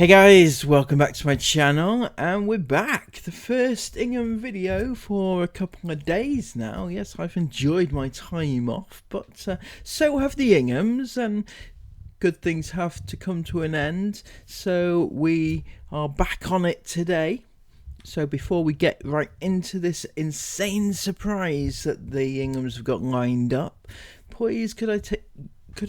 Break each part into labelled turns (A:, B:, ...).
A: Hey guys, welcome back to my channel, and we're back. The first Ingham video for a couple of days now. Yes, I've enjoyed my time off, but so have the Inghams, and good things have to come to an end. So we are back on it today. So before we get right into this insane surprise that the Inghams have got lined up, please could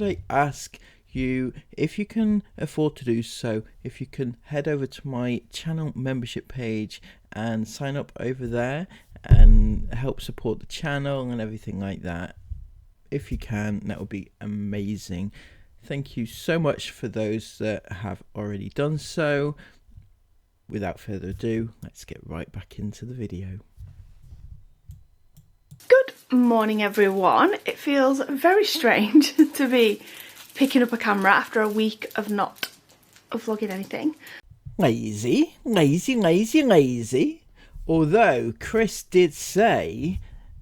A: I ask you, if you can afford to do so, if you can head over to my channel membership page and sign up over there and help support the channel and everything like that. If you can, that would be amazing. Thank you so much for those that have already done so. Without further ado, let's get right back into the video.
B: Good morning everyone. It feels very strange to be picking up a camera after a week of not vlogging anything.
A: Lazy. Although Chris did say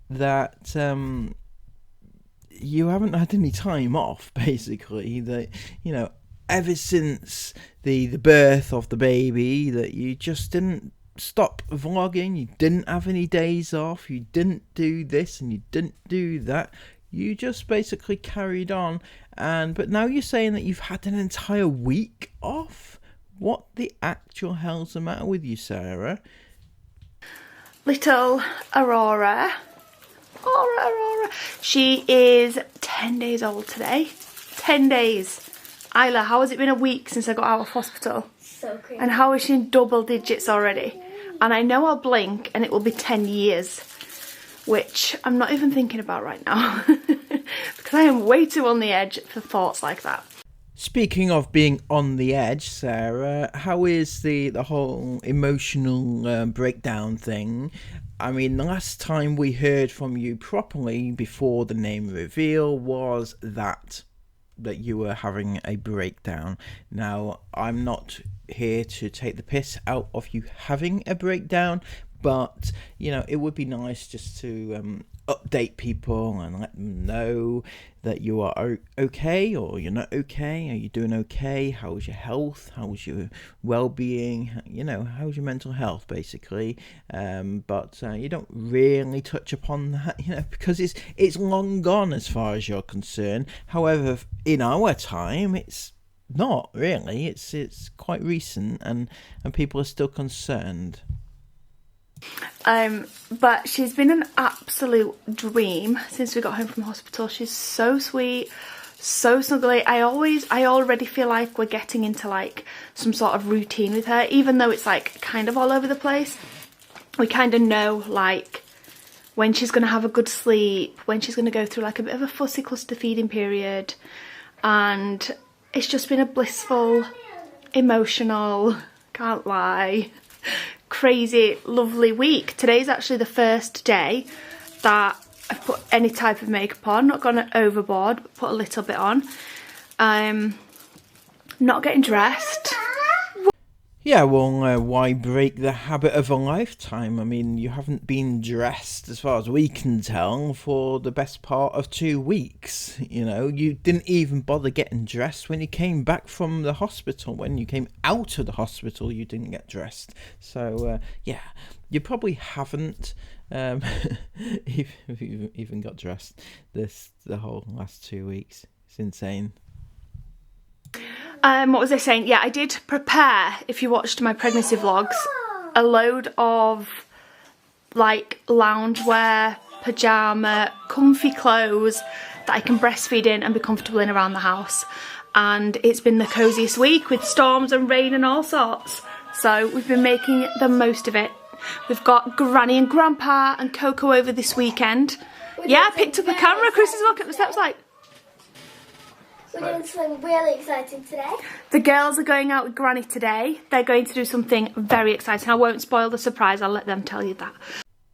A: that you haven't had any time off, basically, that, you know, ever since the birth of the baby, that you just didn't stop vlogging, you didn't have any days off, you didn't do this and you didn't do that. You just basically carried on, but now you're saying that you've had an entire week off? What the actual hell's the matter with you, Sarah?
B: Little Aurora, she is 10 days old today. 10 days. Isla, how has it been a week since I got out of hospital?
C: So crazy.
B: And how is she in double digits already? And I know I'll blink and it will be 10 years. Which I'm not even thinking about right now. Because I am way too on the edge for thoughts like that.
A: Speaking of being on the edge, Sarah, how is the whole emotional breakdown thing? I mean, the last time we heard from you properly before the name reveal was that you were having a breakdown. Now, I'm not here to take the piss out of you having a breakdown, but, you know, it would be nice just to update people and let them know that you are okay or you're not okay. Are you doing okay? How's your health? How's your well-being? You know, how's your mental health, basically? But you don't really touch upon that, you know, because it's long gone as far as you're concerned. However, in our time, it's not really. It's quite recent, and people are still concerned.
B: But she's been an absolute dream since we got home from hospital. She's so sweet, so snuggly. I already feel like we're getting into like some sort of routine with her, even though it's like kind of all over the place. We kind of know like when she's going to have a good sleep, when she's going to go through like a bit of a fussy cluster feeding period, and it's just been a blissful, emotional, can't lie, crazy lovely week. Today's actually the first day that I've put any type of makeup on, not gone overboard, but put a little bit on. Not getting dressed.
A: Yeah, well, why break the habit of a lifetime? I mean, you haven't been dressed, as far as we can tell, for the best part of 2 weeks. You know, you didn't even bother getting dressed when you came back from the hospital. When you came out of the hospital, you didn't get dressed. So, yeah, you probably haven't even got dressed the whole last 2 weeks. It's insane.
B: What was I saying? Yeah, I did prepare, if you watched my pregnancy vlogs, a load of like loungewear, pyjama, comfy clothes that I can breastfeed in and be comfortable in around the house. And it's been the coziest week with storms and rain and all sorts. So we've been making the most of it. We've got Granny and Grandpa and Coco over this weekend. Yeah, I picked up a camera. Chris is looking at the steps like...
C: We're doing something really exciting today.
B: The girls are going out with Granny today. They're going to do something very exciting. I won't spoil the surprise. I'll let them tell you that.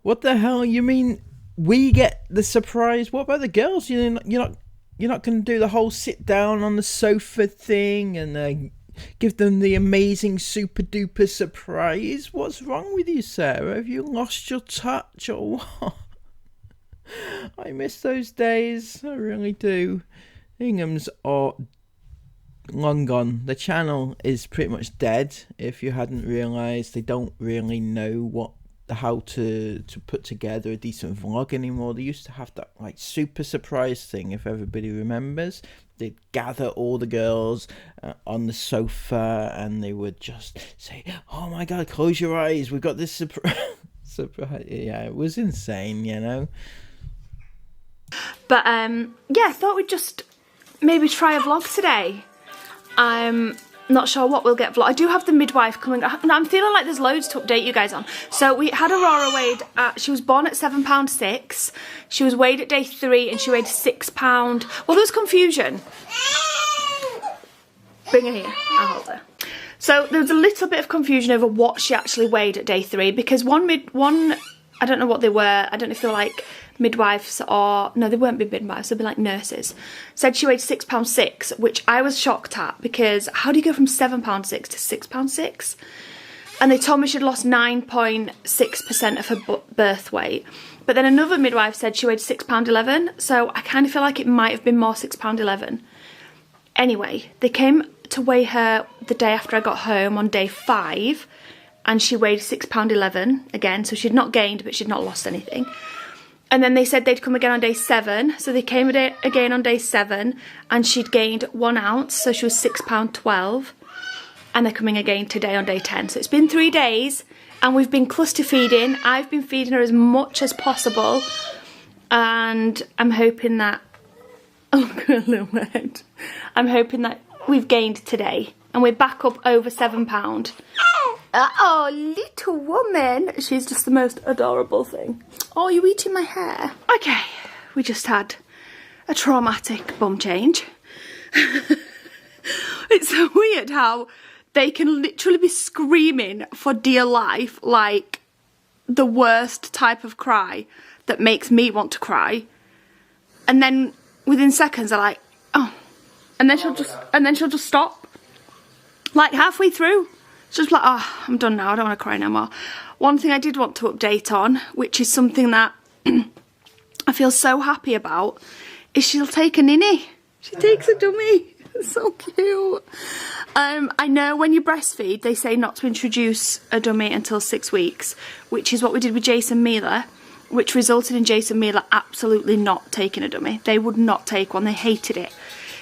A: What the hell? You mean we get the surprise? What about the girls? You're not going to do the whole sit down on the sofa thing and give them the amazing super duper surprise? What's wrong with you, Sarah? Have you lost your touch or what? I miss those days. I really do. Inghams are long gone. The channel is pretty much dead. If you hadn't realised, they don't really know how to put together a decent vlog anymore. They used to have that like super surprise thing, if everybody remembers. They'd gather all the girls on the sofa and they would just say, "Oh my god, close your eyes, we've got this surprise." Yeah, it was insane, you know.
B: But yeah, I thought we'd just maybe try a vlog today. I'm not sure what we'll get vlog. I do have the midwife coming. I'm feeling like there's loads to update you guys on. So we had Aurora weighed she was born at £7.6. She was weighed at day 3 and she weighed £6. Well, there was confusion. Bring her here, I'll hold her. So there was a little bit of confusion over what she actually weighed at day 3 because one I don't know what they were. I don't know if they were like midwives or no, they weren't midwives. They'd be like nurses. Said she weighed £6.6, which I was shocked at because how do you go from £7.6 to £6.6? And they told me she'd lost 9.6% of her birth weight. But then another midwife said she weighed £6.11. So I kind of feel like it might have been more £6.11. Anyway, they came to weigh her the day after I got home on day 5. And she weighed £6.11 again, so she'd not gained, but she'd not lost anything. And then they said they'd come again on day 7, so they came again on day 7, and she'd gained 1 ounce, so she was £6.12. And they're coming again today on day 10. So it's been 3 days, and we've been cluster feeding. I've been feeding her as much as possible, and I'm hoping that, oh, look at her little head. I'm hoping that we've gained today, and we're back up over £7. Oh, little woman. She's just the most adorable thing. Oh, you're eating my hair. Okay, we just had a traumatic bum change. It's so weird how they can literally be screaming for dear life, like the worst type of cry that makes me want to cry. And then within seconds they're like, oh. And then she'll just stop. Like halfway through. Just like, oh, I'm done now, I don't want to cry no more. One thing I did want to update on, which is something that I feel so happy about, is she'll take a ninny. She takes a dummy. It's so cute. I know when you breastfeed, they say not to introduce a dummy until 6 weeks, which is what we did with Jason Mila, which resulted in Jason Mila absolutely not taking a dummy. They would not take one, they hated it.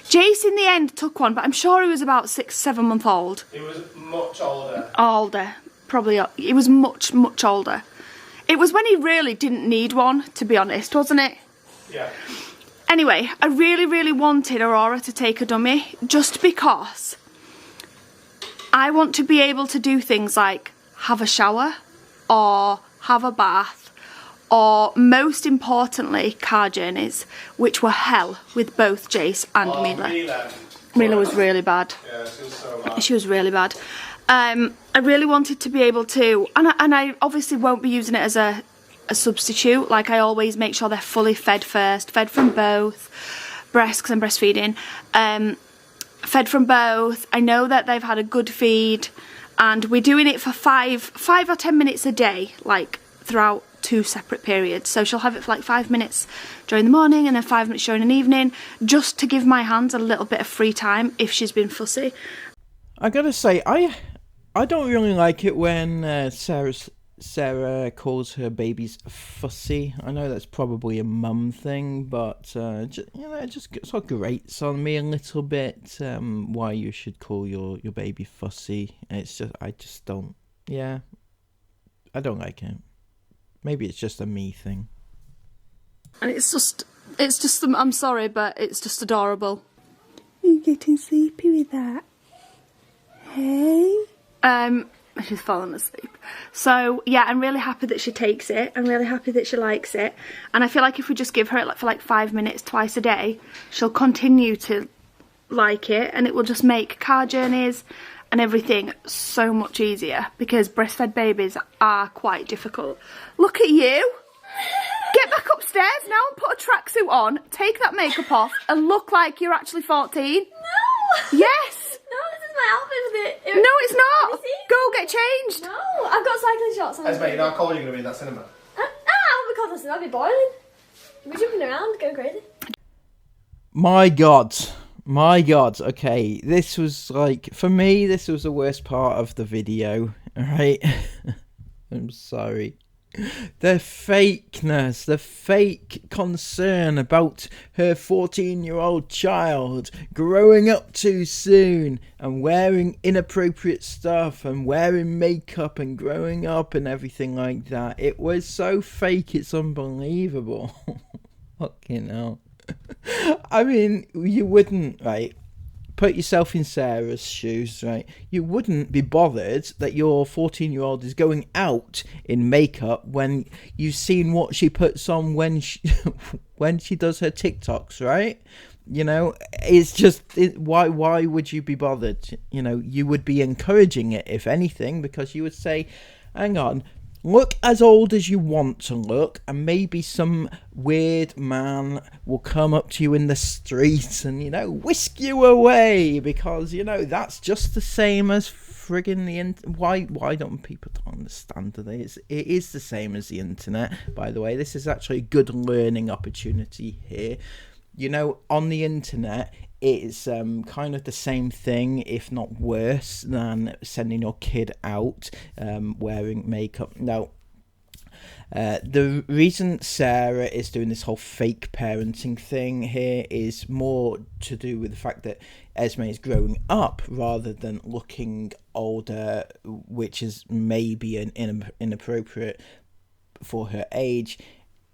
B: Jace in the end took one, but I'm sure he was about 6, 7 months old.
D: He was much older.
B: Older, probably. He was much, much older. It was when he really didn't need one, to be honest, wasn't it?
D: Yeah.
B: Anyway, I really, really wanted Aurora to take a dummy, just because I want to be able to do things like have a shower, or have a bath, or most importantly, car journeys, which were hell with both Jace and Mila. Mila was really bad.
D: Yeah, she was so bad.
B: She was really bad. I really wanted to be able to, and I obviously won't be using it as a substitute. Like, I always make sure they're fully fed first, fed from both breasts, because I'm breastfeeding. Fed from both. I know that they've had a good feed, and we're doing it for 5 or 10 minutes a day, like throughout 2 separate periods. So she'll have it for like 5 minutes during the morning and then 5 minutes during an evening, just to give my hands a little bit of free time if she's been fussy.
A: I gotta say, I don't really like it when Sarah calls her babies fussy. I know that's probably a mum thing, but it just sort of grates on me a little bit. Why you should call your baby fussy? It's just I just don't. Yeah, I don't like it. Maybe it's just a me thing.
B: And it's just, I'm sorry, but it's just adorable. Are you getting sleepy with that? Hey? She's fallen asleep. So, yeah, I'm really happy that she takes it. I'm really happy that she likes it. And I feel like if we just give her it for like 5 minutes twice a day, she'll continue to like it, and it will just make car journeys and everything so much easier, because breastfed babies are quite difficult. Look at you. Get back upstairs now and put a tracksuit on, take that makeup off, and look like you're actually 14.
C: No!
B: Yes!
C: No, this is my outfit with it.
B: No, it's not. Go get changed.
C: No, I've got cycling shorts on.
D: Esme, you know how cold you're going to be in that cinema?
C: I'll be cold, I'll be boiling. We're jumping around, going crazy.
A: My God, My God, okay, this was like, for me, this was the worst part of the video, alright? I'm sorry. The fakeness, the fake concern about her 14-year-old child growing up too soon and wearing inappropriate stuff and wearing makeup and growing up and everything like that. It was so fake, it's unbelievable. Fucking hell. I mean, you wouldn't, right? Put yourself in Sarah's shoes, right? You wouldn't be bothered that your 14-year-old is going out in makeup when you've seen what she puts on when she when she does her TikToks, right? You know, it's just why would you be bothered? You know, you would be encouraging it, if anything, because you would say, hang on, look as old as you want to look, and maybe some weird man will come up to you in the streets and, you know, whisk you away, because, you know, that's just the same as friggin' why don't people understand that it is the same as the internet, by the way. This is actually a good learning opportunity here. You know, on the internet, it's kind of the same thing, if not worse, than sending your kid out wearing makeup. Now, the reason Sarah is doing this whole fake parenting thing here is more to do with the fact that Esme is growing up rather than looking older, which is maybe inappropriate for her age.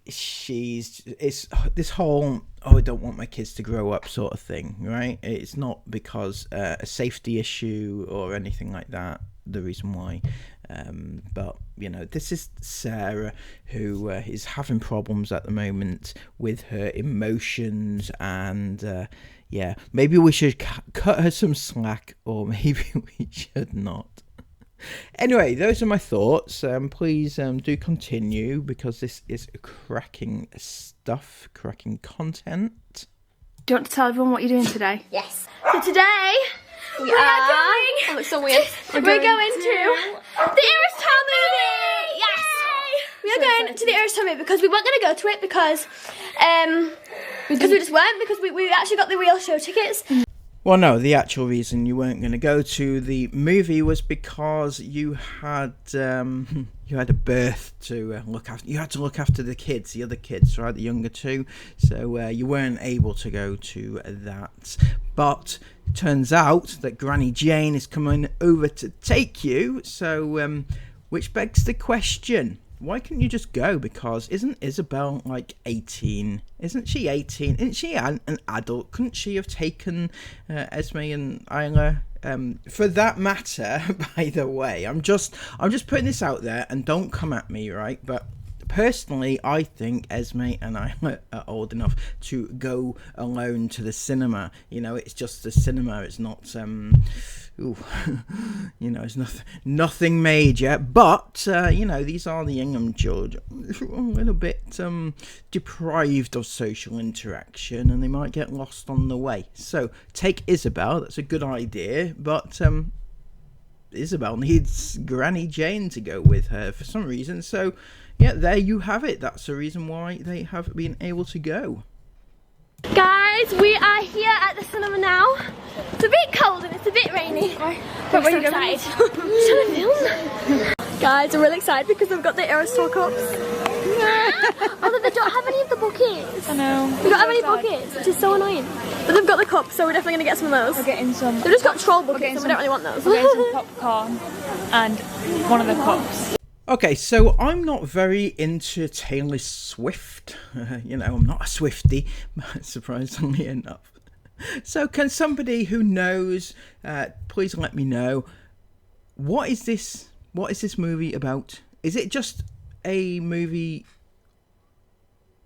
A: It's this whole I don't want my kids to grow up sort of thing, right? It's not because a safety issue or anything like that, the reason why, but you know, this is Sarah who is having problems at the moment with her emotions, and yeah, maybe we should cut her some slack, or maybe we should not. Anyway, those are my thoughts. Please do continue, because this is cracking stuff, cracking content.
B: Do you want to tell everyone what you're doing today?
C: Yes.
B: So today we are going.
C: Oh, it's so weird.
B: We're going to the Eras Town movie. Yes. We are going to the Eras Town movie because we weren't going to go to it because we just weren't, because we actually got the real show tickets.
A: Well, no, the actual reason you weren't going to go to the movie was because you had a birth to look after. You had to look after the kids, the other kids, right, the younger two. So you weren't able to go to that. But it turns out that Granny Jane is coming over to take you. So, which begs the question: why couldn't you just go? Because isn't Isabel like 18? Isn't she 18? Isn't she an adult? Couldn't she have taken Esme and Isla? For that matter, by the way, I'm just putting this out there, and don't come at me, right? But personally, I think Esme and I are old enough to go alone to the cinema. You know, it's just the cinema. It's not you know, it's nothing major, but you know, these are the Ingham children, a little bit deprived of social interaction, and they might get lost on the way. So take Isabel. That's a good idea, but Isabel needs Granny Jane to go with her for some reason. So yeah, there you have it. That's the reason why they have been able to go.
B: Guys, we are here at the cinema now. It's a bit cold and it's a bit rainy. But we're so excited. Shall I film? Guys, I'm really excited because we've got the Aerosol cups. Although they don't have any of the buckets. I know. They don't have any buckets, which is so annoying. But they've got the cups, so we're definitely going to get some of those.
E: We're getting some.
B: They've just got troll buckets, so we don't really want those.
E: We're getting some popcorn and one of the cups.
A: Okay, so I'm not very into Taylor Swift. You know, I'm not a Swiftie, surprisingly enough. So can somebody who knows, please let me know, what is this movie about? Is it just a movie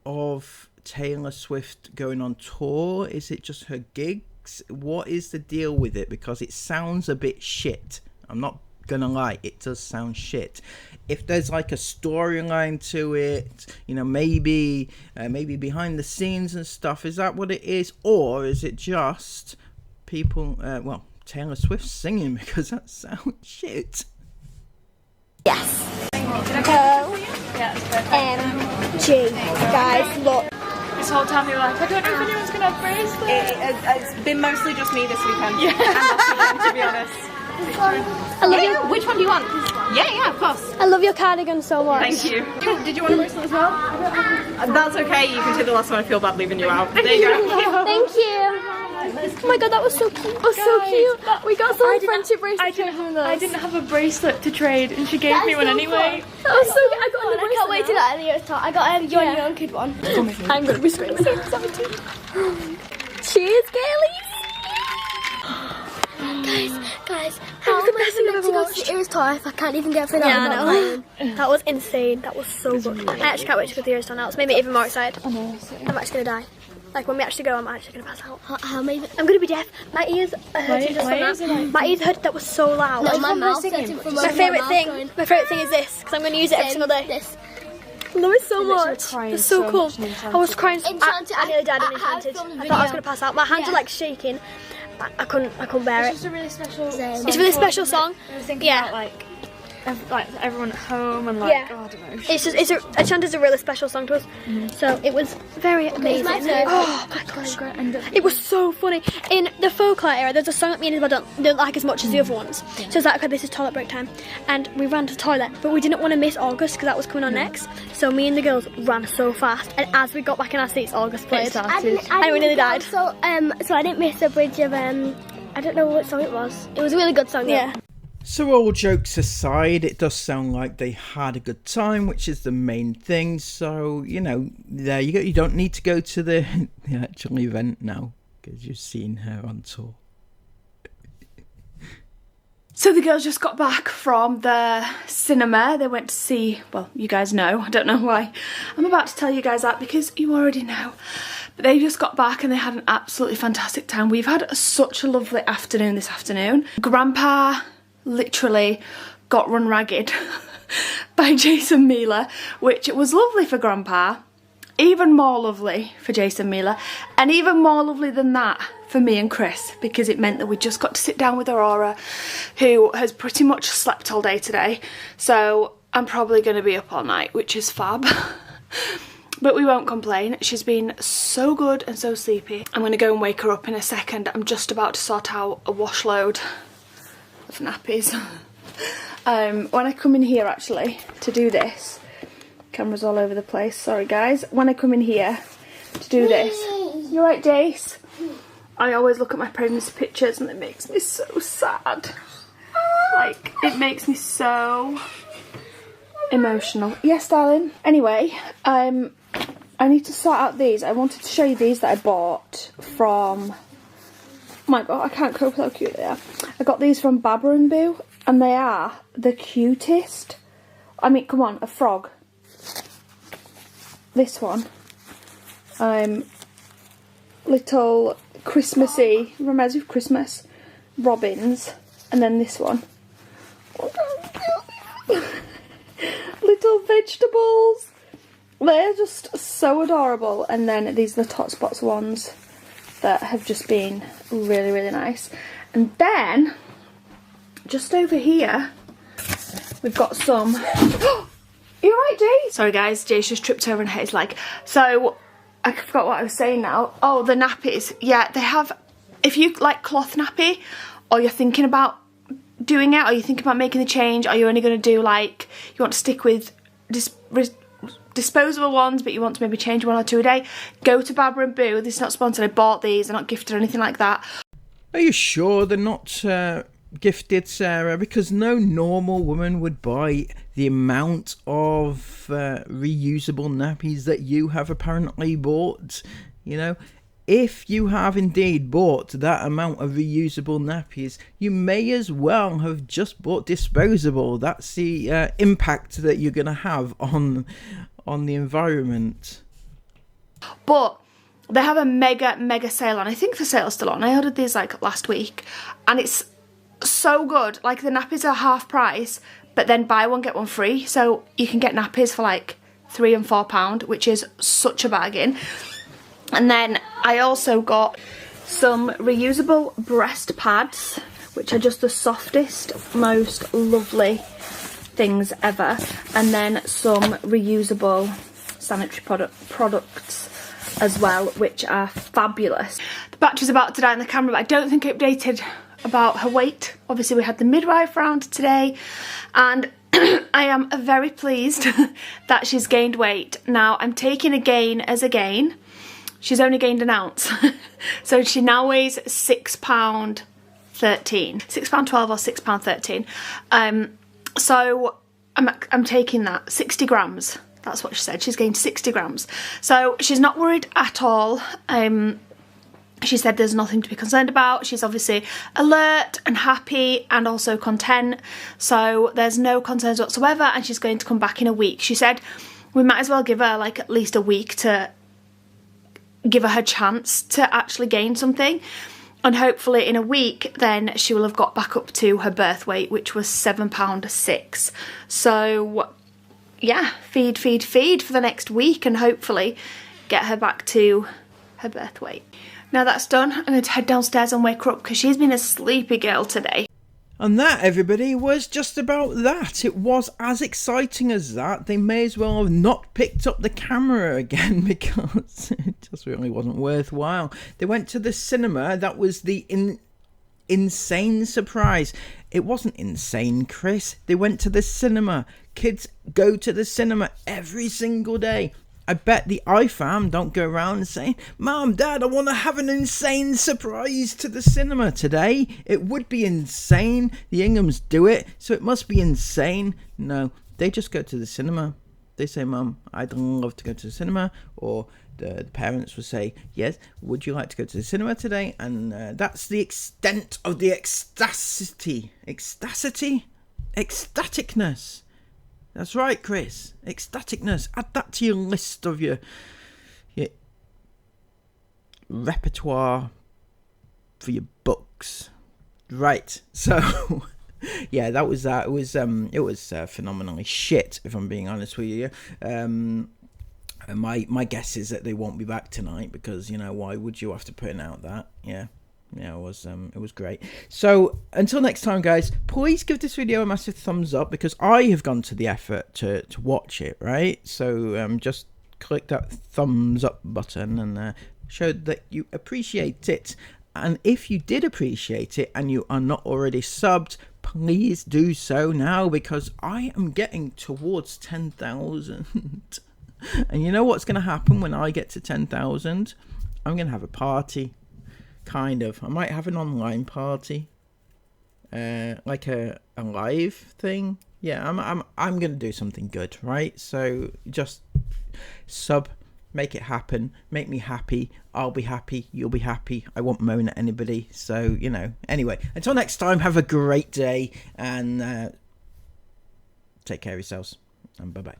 A: of Taylor Swift going on tour? Is it just her gigs? What is the deal with it? Because it sounds a bit shit. I'm not gonna lie, it does sound shit. If there's like a storyline to it, you know, maybe behind the scenes and stuff, is that what it is? Or is it just people, Taylor Swift singing, because that sounds shit?
C: Yes. O-M-G. Guys, look.
E: this whole time they were like, I don't know if anyone's gonna have bracelets.
F: It's been mostly just me this weekend.
E: Yeah.
F: And last weekend, to be honest.
G: I love you.
F: Which one do you want? Yeah, of course.
G: I love your cardigan so much.
F: Thank you. Did you want a bracelet as well? That's okay. You can take the last one. I feel bad leaving you out. There you go.
G: Thank you. Oh my god, that was so cute. That was so cute. We got some friendship bracelets.
E: I didn't have a bracelet to trade, and she gave me one anyway.
G: That was so good. I got I can't wait to that at the year's talk. I got you and your own kid one. I'm gonna be so excited. Cheers, girlies. Guys, how am I meant to go to the Eras tour if I can't even get through that? Yeah, I know. That was insane. That was so good. I actually can't wait to go to the Eras tour now. It's made me even more excited. I'm actually gonna die. Like when we actually go, I'm actually gonna pass out. I'm gonna be deaf. My ears hurt. My ears hurt. That was so loud.
C: No, my mouth.
G: My favourite thing is this because I'm gonna use it every single day. This. I love it so much. It's so cool. I was crying. I nearly died in Enchanted. I thought I was gonna pass out. My hands are like shaking. I couldn't bear it.
E: It's just a really special.
G: It's a really special song.
E: I was thinking about like everyone at home and like oh, I don't know.
G: It's Enchanted is a really special song to us. So it was very amazing. Oh my gosh, it was so funny. In the folklore era, there's a song that me and Isabel don't like as much as the other ones. So it's like, okay, this is toilet break time, and we ran to the toilet, but we didn't want to miss August because that was coming on next. So me and the girls ran so fast, and as we got back in our seats, August played, and we nearly died.
C: So I didn't miss the bridge of I don't know what song it was. It was a really good song.
G: Yeah.
A: So all jokes aside, it does sound like they had a good time, which is the main thing. So, you know, there you go. You don't need to go to the actual event now because you've seen her on tour.
B: So the girls just got back from the cinema. They went to see, well, you guys know. I don't know why I'm about to tell you guys that because you already know. But they just got back and they had an absolutely fantastic time. We've had such a lovely afternoon this afternoon. Grandpa literally got run ragged by Jason Miller, which was lovely for Grandpa, even more lovely for Jason Miller, and even more lovely than that for me and Chris, because it meant that we just got to sit down with Aurora, who has pretty much slept all day today, so I'm probably going to be up all night, which is fab. But we won't complain. She's been so good and so sleepy. I'm going to go and wake her up in a second. I'm just about to sort out a wash load of nappies. When I come in here actually to do this, camera's all over the place, sorry guys. When I come in here to do this, you're right, Dace? I always look at my pregnancy pictures and it makes me so sad. Like, it makes me so emotional. Yes, darling. Anyway, I need to sort out these. I wanted to show you these that I bought from... Oh my god, I can't cope with how cute they are. I got these from Baba and Boo, and they are the cutest. I mean, come on, a frog. This one. Little Christmassy, reminds me of Christmas, robins. And then this one. Little vegetables. They're just so adorable. And then these are the Tot Spots ones that have just been really, really nice. And then, just over here, we've got some... You're right, Jay? Sorry guys, Jay's just tripped over and hit his leg. So, I forgot what I was saying now. Oh, the nappies. Yeah, they have... If you like cloth nappy, or you're thinking about doing it, or you're thinking about making the change, or you're only going to do like... You want to stick with... disposable ones, but you want to maybe change 1 or 2 a day, go to Baba and Boo. This is not sponsored, I bought these, they're not gifted or anything like that.
A: Are you sure they're not gifted, Sarah? Because no normal woman would buy the amount of reusable nappies that you have apparently bought. You know, if you have indeed bought that amount of reusable nappies, you may as well have just bought disposable. That's the impact that you're going to have on the environment.
B: But they have a mega sale on. I think the sale's still on. I ordered these like last week and it's so good. Like the nappies are half price, but then buy one get one free, so you can get nappies for like £3 and £4, which is such a bargain. And then I also got some reusable breast pads, which are just the softest, most lovely things ever. And then some reusable sanitary products as well, which are fabulous. The battery's about to die on the camera, but I don't think I updated about her weight. Obviously we had the midwife round today, and I am very pleased that she's gained weight. Now I'm taking a gain as a gain. She's only gained an ounce. So she now weighs £6.13. £6.12 or £6.13. So I'm taking that, 60 grams. That's what she said. She's gained 60 grams. So she's not worried at all. She said there's nothing to be concerned about. She's obviously alert and happy and also content. So there's no concerns whatsoever, and she's going to come back in a week. She said we might as well give her like at least a week to give her chance to actually gain something. And hopefully in a week then she will have got back up to her birth weight, which was £7.06. So yeah, feed for the next week and hopefully get her back to her birth weight. Now that's done, I'm going to head downstairs and wake her up because she's been a sleepy girl today.
A: And that, everybody, was just about that. It was as exciting as that. They may as well have not picked up the camera again because it just really wasn't worthwhile. They went to the cinema. That was the insane surprise. It wasn't insane, Chris. They went to the cinema. Kids go to the cinema every single day. I bet the iFam don't go around saying, Mom, Dad, I want to have an insane surprise to the cinema today. It would be insane. The Inghams do it, so it must be insane. No, they just go to the cinema. They say, Mum, I'd love to go to the cinema. Or the parents would say, yes, would you like to go to the cinema today? And that's the extent of the ecstaticness. That's right, Chris. Ecstaticness. Add that to your list of your repertoire for your books. Right. So, yeah, that was that. It was phenomenally shit, if I'm being honest with you. My guess is that they won't be back tonight because, you know, why would you have to put out that? Yeah. Yeah, it was great. So until next time, guys, please give this video a massive thumbs up because I have gone to the effort to watch it, right? So just click that thumbs up button and show that you appreciate it. And if you did appreciate it and you are not already subbed, please do so now because I am getting towards 10,000. And you know what's going to happen when I get to 10,000? I'm going to have a party. Kind of. I might have an online party, like a live thing. Yeah, I'm gonna do something good, right? So just sub, make it happen, make me happy. I'll be happy. You'll be happy. I won't moan at anybody. So you know. Anyway, until next time, have a great day and take care of yourselves. And bye bye.